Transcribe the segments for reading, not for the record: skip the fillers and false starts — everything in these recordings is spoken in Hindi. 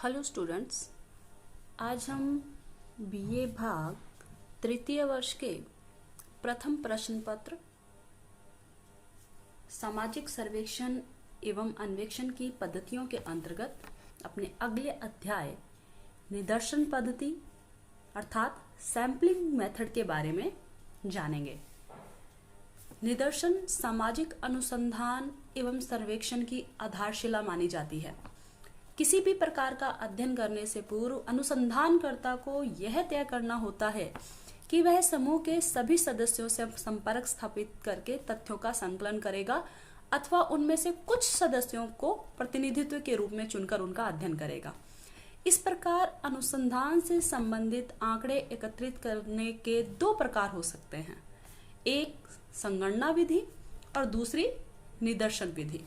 हेलो स्टूडेंट्स, आज हम बीए भाग तृतीय वर्ष के प्रथम प्रश्न पत्र सामाजिक सर्वेक्षण एवं अन्वेषण की पद्धतियों के अंतर्गत अपने अगले अध्याय निदर्शन पद्धति अर्थात सैम्पलिंग मेथड के बारे में जानेंगे। निदर्शन सामाजिक अनुसंधान एवं सर्वेक्षण की आधारशिला मानी जाती है। किसी भी प्रकार का अध्ययन करने से पूर्व अनुसंधानकर्ता को यह तय करना होता है कि वह समूह के सभी सदस्यों से संपर्क स्थापित करके तथ्यों का संकलन करेगा अथवा उनमें से कुछ सदस्यों को प्रतिनिधित्व के रूप में चुनकर उनका अध्ययन करेगा। इस प्रकार अनुसंधान से संबंधित आंकड़े एकत्रित करने के दो प्रकार हो सकते हैं, एक संगणना विधि और दूसरी निदर्शन विधि।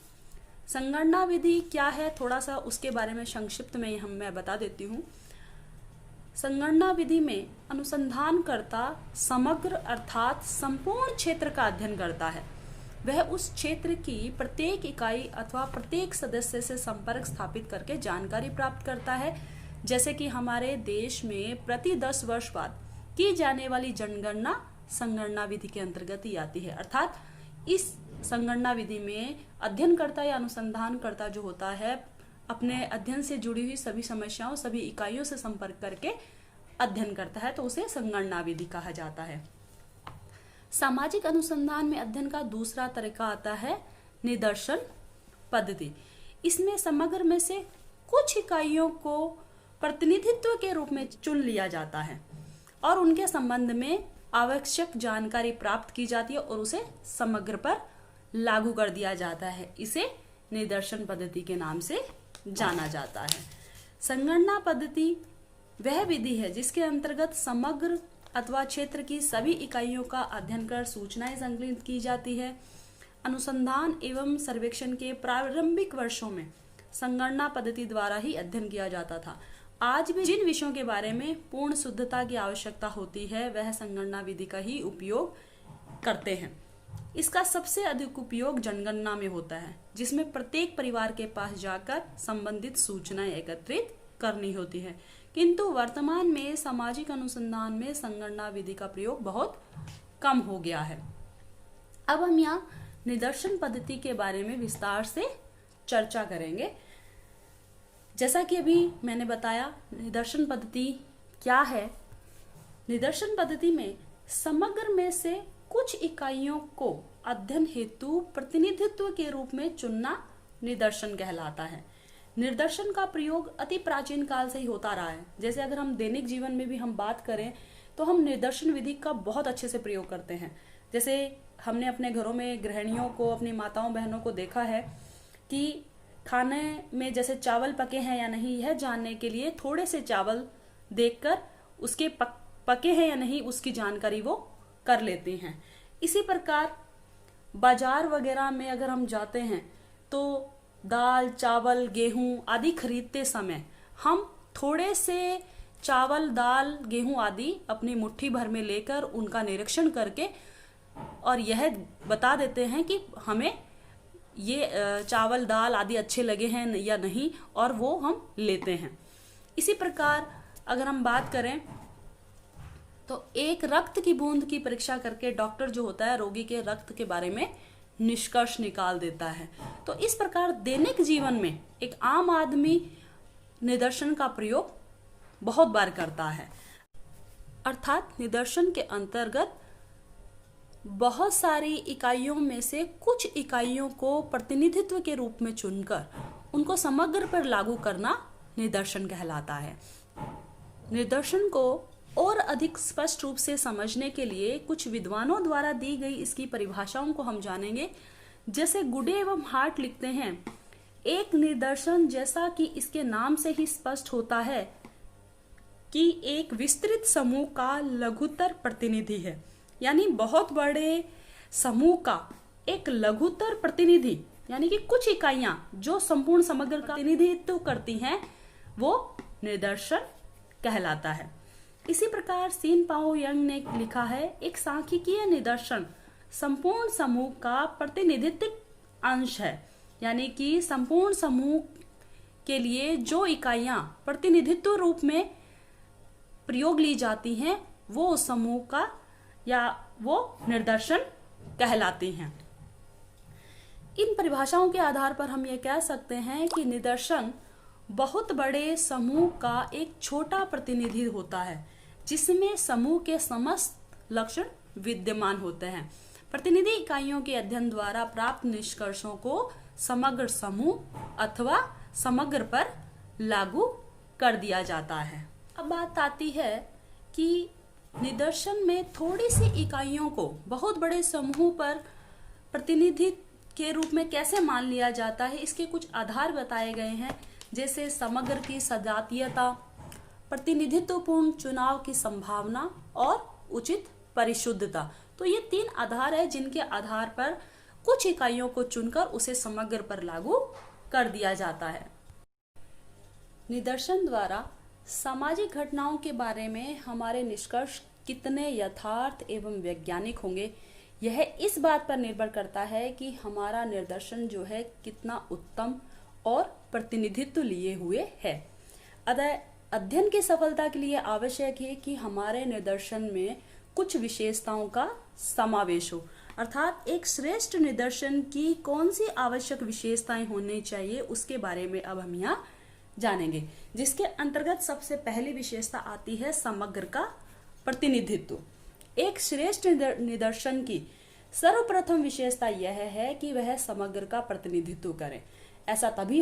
संगणना विधि क्या है, थोड़ा सा उसके बारे में संक्षिप्त में मैं बता देती हूँ। संगणना विधि में अनुसंधानकर्ता समग्र अर्थात संपूर्ण क्षेत्र का अध्ययन करता है। वह उस क्षेत्र की प्रत्येक इकाई अथवा प्रत्येक सदस्य से संपर्क स्थापित करके जानकारी प्राप्त करता है। जैसे कि हमारे देश में प्रति 10 वर्ष बाद की जाने वाली जनगणना संगणना विधि के अंतर्गत ही आती है। अर्थात इस संगणना विधि में अध्ययनकर्ता या अनुसंधानकर्ता जो होता है अपने अध्ययन से जुड़ी हुई सभी समस्याओं सभी इकाइयों से संपर्क करके अध्ययन करता है, तो उसे संगणना विधि कहा जाता है। सामाजिक अनुसंधान में अध्ययन का दूसरा तरीका आता है निदर्शन पद्धति। इसमें समग्र में से कुछ इकाइयों को प्रतिनिधित्व के रूप में चुन लिया जाता है और उनके संबंध में आवश्यक जानकारी प्राप्त की जाती है और उसे समग्र पर लागू कर दिया जाता है। इसे निदर्शन पद्धति के नाम से जाना जाता है। संगणना पद्धति वह विधि है जिसके अंतर्गत समग्र अथवा क्षेत्र की सभी इकाइयों का अध्ययन कर सूचनाएं संकलित की जाती है। अनुसंधान एवं सर्वेक्षण के प्रारंभिक वर्षों में संगणना पद्धति द्वारा ही अध्ययन किया जाता था। आज भी जिन विषयों के बारे में पूर्ण शुद्धता की आवश्यकता होती है वह संगणना विधि का ही उपयोग करते हैं। इसका सबसे अधिक उपयोग जनगणना में होता है, जिसमें प्रत्येक परिवार के पास जाकर संबंधित सूचनाएं एकत्रित करनी होती है। किंतु वर्तमान में सामाजिक अनुसंधान में संगणना विधि का प्रयोग बहुत कम हो गया है। अब हम यहाँ निदर्शन पद्धति के बारे में विस्तार से चर्चा करेंगे। जैसा कि अभी मैंने बताया निदर्शन पद्धति क्या है। निदर्शन पद्धति में समग्र में से कुछ इकाइयों को अध्ययन हेतु प्रतिनिधित्व के रूप में चुनना निदर्शन कहलाता है। निदर्शन का प्रयोग अति प्राचीन काल से ही होता रहा है। जैसे अगर हम दैनिक जीवन में भी हम बात करें तो हम निदर्शन विधि का बहुत अच्छे से प्रयोग करते हैं। जैसे हमने अपने घरों में गृहिणियों को अपनी माताओं बहनों को देखा है कि खाने में जैसे चावल पके हैं या नहीं यह जानने के लिए थोड़े से चावल देखकर उसके पके हैं या नहीं उसकी जानकारी वो कर लेते हैं। इसी प्रकार बाजार वगैरह में अगर हम जाते हैं तो दाल चावल गेहूं आदि खरीदते समय हम थोड़े से चावल दाल गेहूं आदि अपनी मुट्ठी भर में लेकर उनका निरीक्षण करके और यह बता देते हैं कि हमें ये चावल दाल आदि अच्छे लगे हैं या नहीं और वो हम लेते हैं। इसी प्रकार अगर हम बात करें तो एक रक्त की बूंद की परीक्षा करके डॉक्टर जो होता है रोगी के रक्त के बारे में निष्कर्ष निकाल देता है। तो इस प्रकार दैनिक जीवन में एक आम आदमी निदर्शन का प्रयोग बहुत बार करता है। अर्थात निदर्शन के अंतर्गत बहुत सारी इकाइयों में से कुछ इकाइयों को प्रतिनिधित्व के रूप में चुनकर उनको समग्र पर लागू करना निदर्शन कहलाता है। निदर्शन को और अधिक स्पष्ट रूप से समझने के लिए कुछ विद्वानों द्वारा दी गई इसकी परिभाषाओं को हम जानेंगे। जैसे गुडे एवं हार्ट लिखते हैं, एक निदर्शन जैसा कि इसके नाम से ही स्पष्ट होता है कि एक विस्तृत समूह का लघुतर प्रतिनिधि है। यानी बहुत बड़े समूह का एक लघुतर प्रतिनिधि यानी कि कुछ इकाइयां जो संपूर्ण समग्र का प्रतिनिधित्व करती हैं वो निदर्शन कहलाता है। इसी प्रकार सीन पाओ यंग ने लिखा है, एक सांख्यिकीय निदर्शन संपूर्ण समूह का प्रतिनिधित्व अंश है। यानी कि संपूर्ण समूह के लिए जो इकाइयां प्रतिनिधित्व रूप में प्रयोग ली जाती हैं वो उस समूह का या वो निदर्शन कहलाती हैं। इन परिभाषाओं के आधार पर हम ये कह सकते हैं कि निदर्शन बहुत बड़े समूह का एक छोटा प्रतिनिधि होता है जिसमें समूह के समस्त लक्षण विद्यमान होते हैं। प्रतिनिधि इकाइयों के अध्ययन द्वारा प्राप्त निष्कर्षों को समग्र समूह अथवा समग्र पर लागू कर दिया जाता है। अब बात आती है कि निदर्शन में थोड़ी सी इकाइयों को बहुत बड़े समूह पर प्रतिनिधि के रूप में कैसे मान लिया जाता है। इसके कुछ आधार बताए गए हैं, जैसे समग्र की सजातीयता, प्रतिनिधित्वपूर्ण चुनाव की संभावना और उचित परिशुद्धता। तो ये 3 आधार है जिनके आधार पर कुछ इकाइयों को चुनकर उसे समग्र पर लागू कर दिया जाता है। निदर्शन द्वारा सामाजिक घटनाओं के बारे में हमारे निष्कर्ष कितने यथार्थ एवं वैज्ञानिक होंगे, यह इस बात पर निर्भर करता है कि हमारा निदर्शन जो है कितना उत्तम और प्रतिनिधित्व लिए हुए है। अतः अध्ययन की सफलता के लिए आवश्यक है कि हमारे निदर्शन में कुछ विशेषताओं का समावेश हो, अर्थात एक श्रेष्ठ निदर्शन की कौन सी आवश्यक विशेषताएं होनी चाहिए उसके बारे में अब हम यहाँ जानेंगे, जिसके अंतर्गत सबसे पहली विशेषता आती है समग्र का प्रतिनिधित्व। एक श्रेष्ठ निदर्शन की सर्वप्रथम विशेषता यह है कि वह समग्र का प्रतिनिधित्व करे। ऐसा तभी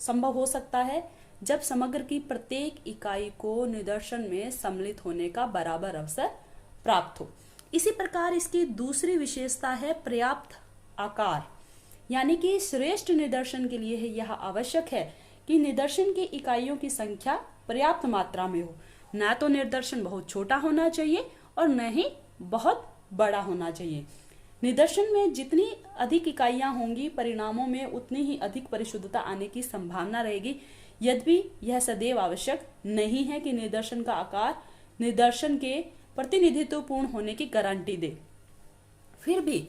संभव हो सकता है जब समग्र की प्रत्येक इकाई को निदर्शन में सम्मिलित होने का बराबर अवसर प्राप्त हो। इसी प्रकार इसकी दूसरी विशेषता है पर्याप्त आकार, यानी कि श्रेष्ठ निदर्शन के लिए यह आवश्यक है कि निदर्शन की इकाइयों की संख्या पर्याप्त मात्रा में हो। न तो निदर्शन बहुत छोटा होना चाहिए और न ही बहुत बड़ा होना चाहिए। निदर्शन में जितनी अधिक इकाइयां होंगी परिणामों में उतनी ही अधिक परिशुद्धता आने की संभावना रहेगी। यद्यपि यह सदैव आवश्यक नहीं है कि निदर्शन का आकार निदर्शन के प्रतिनिधित्वपूर्ण होने की गारंटी दे। फिर भी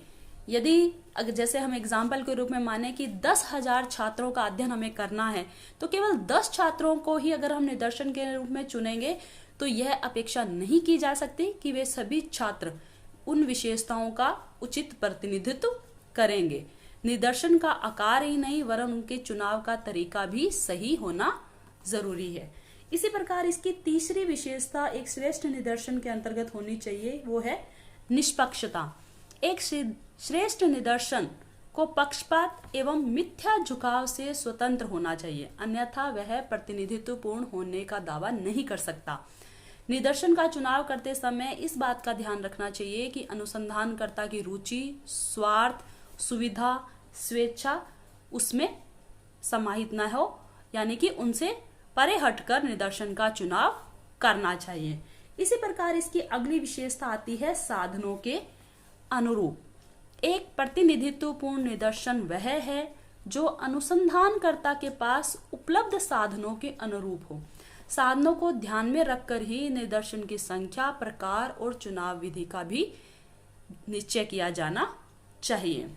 यदि जैसे हम एग्जाम्पल के रूप में माने कि 10,000 छात्रों का अध्ययन हमें करना है, तो केवल 10 छात्रों को ही अगर हम निदर्शन के रूप में चुनेंगे तो यह अपेक्षा नहीं की जा सकती कि वे सभी छात्र उन विशेषताओं का उचित प्रतिनिधित्व करेंगे। निदर्शन का आकार ही नहीं वरन उनके चुनाव का तरीका भी सही होना जरूरी है। इसी प्रकार इसकी तीसरी विशेषता एक श्रेष्ठ निदर्शन के अंतर्गत होनी चाहिए, वो है निष्पक्षता। एक श्रेष्ठ निदर्शन को पक्षपात एवं मिथ्या झुकाव से स्वतंत्र होना चाहिए, अन्यथा वह प्रतिनिधित्वपूर्ण होने का दावा नहीं कर सकता। निदर्शन का चुनाव करते समय इस बात का ध्यान रखना चाहिए कि अनुसंधानकर्ता की रुचि, स्वार्थ, सुविधा, स्वेच्छा उसमें समाहित न हो, यानी कि उनसे परे हटकर निदर्शन का चुनाव करना चाहिए। इसी प्रकार इसकी अगली विशेषता आती है साधनों के अनुरूप। एक प्रतिनिधित्वपूर्ण निदर्शन वह है जो अनुसंधानकर्ता के पास उपलब्ध साधनों के अनुरूप हो। साधनों को ध्यान में रखकर ही निदर्शन की संख्या, प्रकार और चुनाव विधि का भी निश्चय किया जाना चाहिए।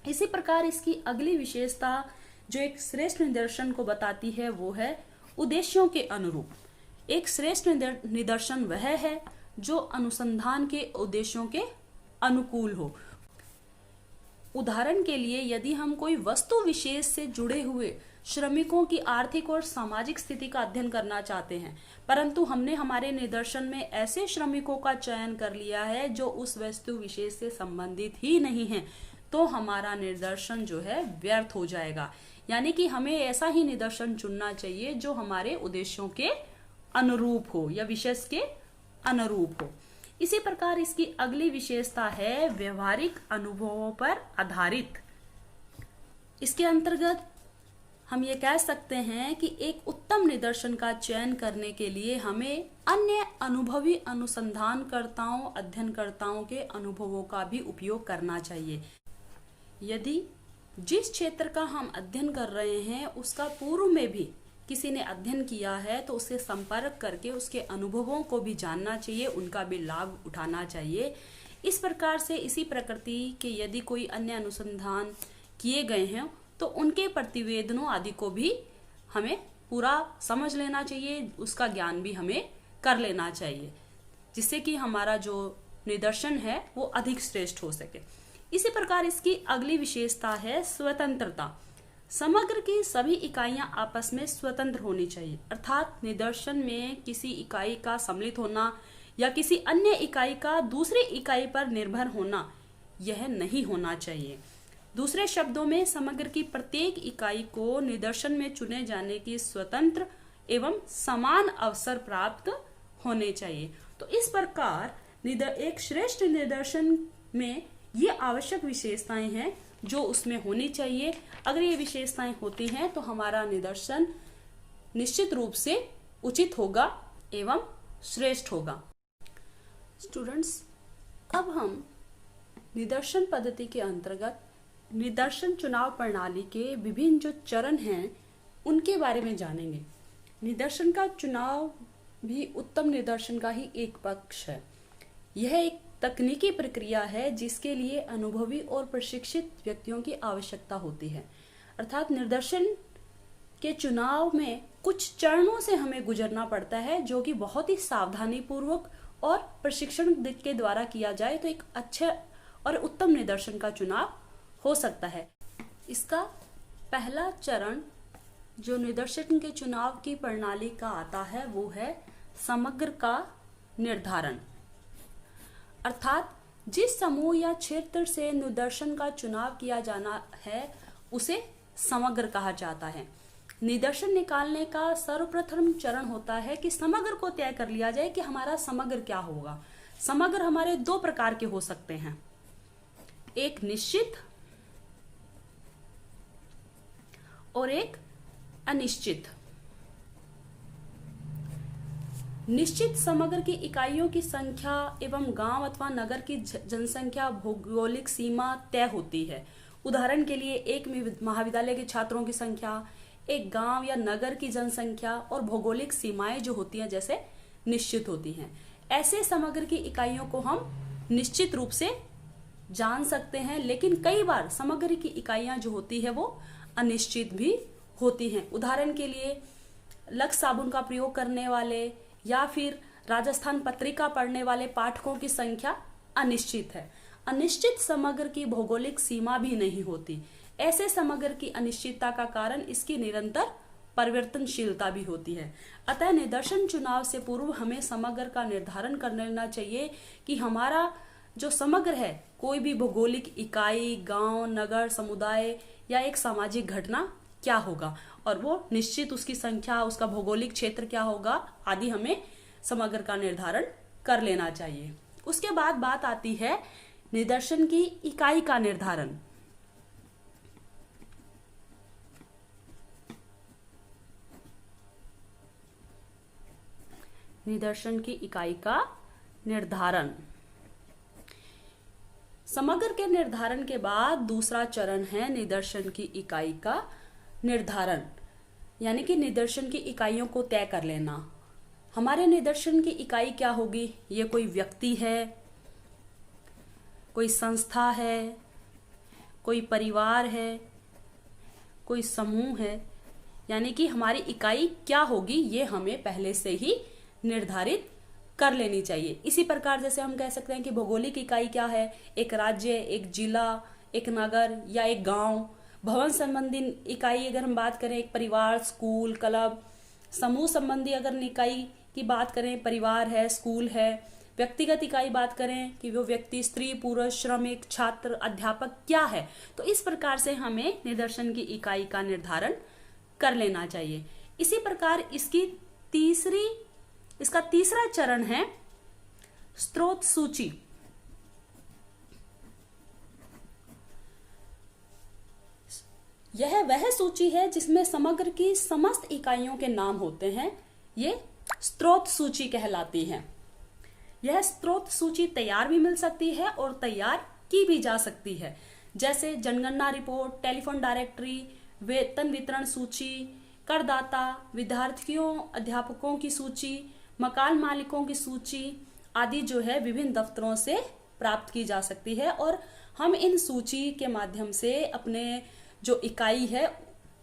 इसी प्रकार इसकी अगली विशेषता जो एक श्रेष्ठ निदर्शन को बताती है वो है उद्देश्यों के अनुरूप। एक श्रेष्ठ निदर्शन वह है जो अनुसंधान के उद्देश्यों के अनुकूल हो। उदाहरण के लिए यदि हम कोई वस्तु विशेष से जुड़े हुए श्रमिकों की आर्थिक और सामाजिक स्थिति का अध्ययन करना चाहते हैं, परंतु हमने हमारे निदर्शन में ऐसे श्रमिकों का चयन कर लिया है जो उस वस्तु विशेष से संबंधित ही नहीं है, तो हमारा निदर्शन जो है व्यर्थ हो जाएगा। यानी कि हमें ऐसा ही निदर्शन चुनना चाहिए जो हमारे उद्देश्यों के अनुरूप हो या विषय के अनुरूप हो। इसी प्रकार इसकी अगली विशेषता है व्यवहारिक अनुभवों पर आधारित। इसके अंतर्गत हम ये कह सकते हैं कि एक उत्तम निदर्शन का चयन करने के लिए हमें अन्य अनुभवी अनुसंधानकर्ताओं, अध्ययनकर्ताओं के अनुभवों का भी उपयोग करना चाहिए। यदि जिस क्षेत्र का हम अध्ययन कर रहे हैं उसका पूर्व में भी किसी ने अध्ययन किया है तो उससे संपर्क करके उसके अनुभवों को भी जानना चाहिए, उनका भी लाभ उठाना चाहिए। इस प्रकार से इसी प्रकृति के यदि कोई अन्य अनुसंधान किए गए हैं तो उनके प्रतिवेदनों आदि को भी हमें पूरा समझ लेना चाहिए, उसका ज्ञान भी हमें कर लेना चाहिए, जिससे कि हमारा जो निदर्शन है वो अधिक श्रेष्ठ हो सके। इसी प्रकार इसकी अगली विशेषता है स्वतंत्रता। समग्र की सभी इकाइयां आपस में स्वतंत्र होनी चाहिए, अर्थात निदर्शन में किसी इकाई का सम्मिलित होना या किसी अन्य इकाई का दूसरी इकाई पर निर्भर होना यह नहीं होना चाहिए। दूसरे शब्दों में समग्र की प्रत्येक इकाई को निदर्शन में चुने जाने की स्वतंत्र एवं समान अवसर प्राप्त होने चाहिए। तो इस प्रकार एक श्रेष्ठ निदर्शन में ये आवश्यक विशेषताएं हैं जो उसमें होनी चाहिए। अगर ये विशेषताएं होती हैं तो हमारा निदर्शन निश्चित रूप से उचित होगा एवं श्रेष्ठ होगा। स्टूडेंट्स, अब हम निदर्शन पद्धति के अंतर्गत निदर्शन चुनाव प्रणाली के विभिन्न जो चरण हैं उनके बारे में जानेंगे। निदर्शन का चुनाव भी उत्तम निदर्शन का ही एक पक्ष है। यह एक तकनीकी प्रक्रिया है जिसके लिए अनुभवी और प्रशिक्षित व्यक्तियों की आवश्यकता होती है। अर्थात निदर्शन के चुनाव में कुछ चरणों से हमें गुजरना पड़ता है, जो कि बहुत ही सावधानी पूर्वक और प्रशिक्षण के द्वारा किया जाए तो एक अच्छा और उत्तम निदर्शन का चुनाव हो सकता है। इसका पहला चरण जो निदर्शन के चुनाव की प्रणाली का आता है वो है समग्र का निर्धारण। अर्थात जिस समूह या क्षेत्र से निदर्शन का चुनाव किया जाना है उसे समग्र कहा जाता है। निदर्शन निकालने का सर्वप्रथम चरण होता है कि समग्र को तय कर लिया जाए कि हमारा समग्र क्या होगा। समग्र हमारे दो प्रकार के हो सकते हैं, एक निश्चित और एक अनिश्चित। निश्चित समग्र की इकाइयों की संख्या एवं गांव अथवा नगर की जनसंख्या भौगोलिक सीमा तय होती है। उदाहरण के लिए एक महाविद्यालय के छात्रों की संख्या, एक गांव या नगर की जनसंख्या और भौगोलिक सीमाएं जो होती हैं जैसे निश्चित होती हैं। ऐसे समग्र की इकाइयों को हम निश्चित रूप से जान सकते हैं, लेकिन कई बार समग्र की इकाइयां जो होती है वो अनिश्चित भी होती हैं। उदाहरण के लिए लक्स साबुन का प्रयोग करने वाले या फिर राजस्थान पत्रिका पढ़ने वाले पाठकों की संख्या अनिश्चित है। अनिश्चित समग्र की भौगोलिक सीमा भी नहीं होती। ऐसे समग्र की अनिश्चितता का कारण इसकी निरंतर परिवर्तनशीलता भी होती है। अतः निदर्शन चुनाव से पूर्व हमें समग्र का निर्धारण कर लेना चाहिए कि हमारा जो समग्र है कोई भी भौगोलिक इकाई, गांव, नगर, समुदाय या एक सामाजिक घटना क्या होगा और वो निश्चित उसकी संख्या, उसका भौगोलिक क्षेत्र क्या होगा आदि हमें समग्र का निर्धारण कर लेना चाहिए। उसके बाद बात आती है निदर्शन की इकाई का निर्धारण। निदर्शन की इकाई का निर्धारण। समग्र के निर्धारण के बाद दूसरा चरण है निदर्शन की इकाई का निर्धारण, यानी कि निदर्शन की इकाइयों को तय कर लेना। हमारे निदर्शन की इकाई क्या होगी? ये कोई व्यक्ति है, कोई संस्था है, कोई परिवार है, कोई समूह है, यानी कि हमारी इकाई क्या होगी ये हमें पहले से ही निर्धारित कर लेनी चाहिए। इसी प्रकार जैसे हम कह सकते हैं कि भौगोलिक इकाई क्या है, एक राज्य, एक जिला, एक नगर या एक गांव। भवन संबंधी इकाई अगर हम बात करें, एक परिवार, स्कूल, क्लब। समूह संबंधी अगर इकाई की बात करें, परिवार है, स्कूल है। व्यक्तिगत इकाई बात करें कि वो व्यक्ति, स्त्री, पुरुष, श्रमिक, छात्र, अध्यापक क्या है। तो इस प्रकार से हमें निदर्शन की इकाई का निर्धारण कर लेना चाहिए। इसी प्रकार इसका तीसरा चरण है स्रोत सूची। यह वह सूची है जिसमें समग्र की समस्त इकाइयों के नाम होते हैं। ये स्रोत सूची कहलाती है। यह स्रोत सूची तैयार भी मिल सकती है और तैयार की भी जा सकती है, जैसे जनगणना रिपोर्ट, टेलीफोन डायरेक्टरी, वेतन वितरण सूची, करदाता, विद्यार्थियों, अध्यापकों की सूची, मकान मालिकों की सूची आदि जो है विभिन्न दफ्तरों से प्राप्त की जा सकती है। और हम इन सूची के माध्यम से अपने जो इकाई है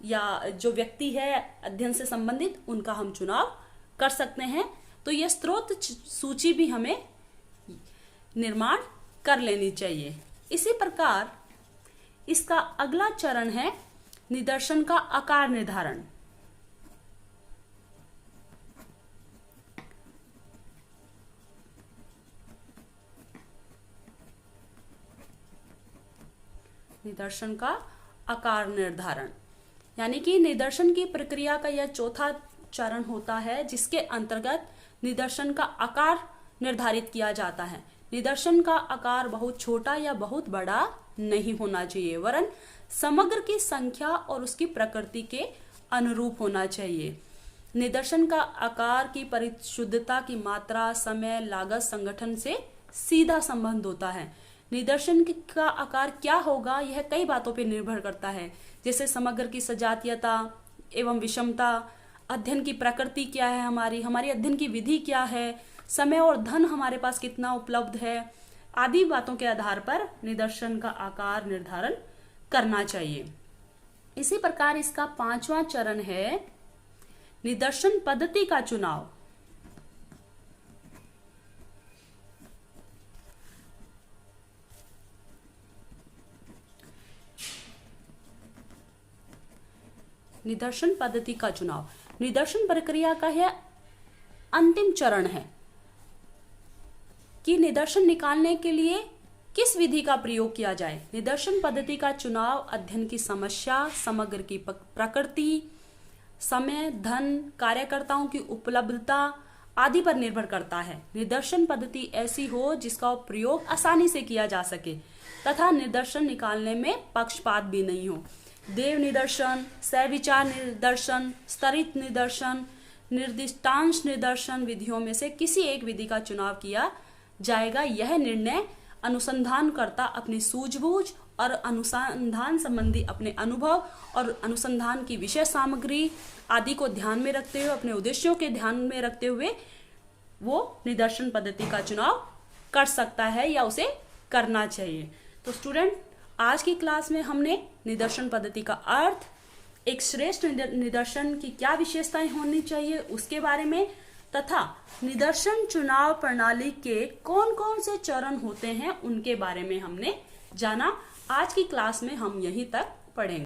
या जो व्यक्ति है अध्ययन से संबंधित, उनका हम चुनाव कर सकते हैं। तो यह स्रोत सूची भी हमें निर्माण कर लेनी चाहिए। इसी प्रकार इसका अगला चरण है निदर्शन का आकार निर्धारण। निदर्शन का आकार निर्धारण यानी कि निदर्शन की प्रक्रिया का यह चौथा चरण होता है, जिसके अंतर्गत निदर्शन का आकार निर्धारित किया जाता है। निदर्शन का आकार बहुत छोटा या बहुत बड़ा नहीं होना चाहिए, वरन समग्र की संख्या और उसकी प्रकृति के अनुरूप होना चाहिए। निदर्शन का आकार की परिशुद्धता की मात्रा, समय, लागत, संगठन से सीधा संबंध होता है। निदर्शन का आकार क्या होगा यह कई बातों पर निर्भर करता है, जैसे समग्र की सजातीयता एवं विषमता, अध्ययन की प्रकृति क्या है, हमारी अध्ययन की विधि क्या है, समय और धन हमारे पास कितना उपलब्ध है, आदि बातों के आधार पर निदर्शन का आकार निर्धारण करना चाहिए। इसी प्रकार इसका पांचवा चरण है निदर्शन पद्धति का चुनाव। निदर्शन पद्धति का चुनाव निदर्शन प्रक्रिया का यह अंतिम चरण है कि निदर्शन निकालने के लिए किस विधि का प्रयोग किया जाए। निदर्शन पद्धति का चुनाव अध्ययन की समस्या, समग्र की प्रकृति, समय, धन, कार्यकर्ताओं की उपलब्धता आदि पर निर्भर करता है। निदर्शन पद्धति ऐसी हो जिसका प्रयोग आसानी से किया जा सके तथा निदर्शन निकालने में पक्षपात भी नहीं हो। देव निदर्शन, सविचार निदर्शन, स्तरित निदर्शन, निर्दिष्टांश निदर्शन विधियों में से किसी एक विधि का चुनाव किया जाएगा। यह निर्णय अनुसंधानकर्ता अपनी सूझबूझ और अनुसंधान संबंधी अपने अनुभव और अनुसंधान की विषय सामग्री आदि को ध्यान में रखते हुए, अपने उद्देश्यों के ध्यान में रखते हुए वो निदर्शन पद्धति का चुनाव कर सकता है या उसे करना चाहिए। तो स्टूडेंट, आज की क्लास में हमने निदर्शन पद्धति का अर्थ, एक श्रेष्ठ निदर्शन की क्या विशेषताएं होनी चाहिए उसके बारे में तथा निदर्शन चुनाव प्रणाली के कौन कौन से चरण होते हैं उनके बारे में हमने जाना। आज की क्लास में हम यहीं तक पढ़ेंगे।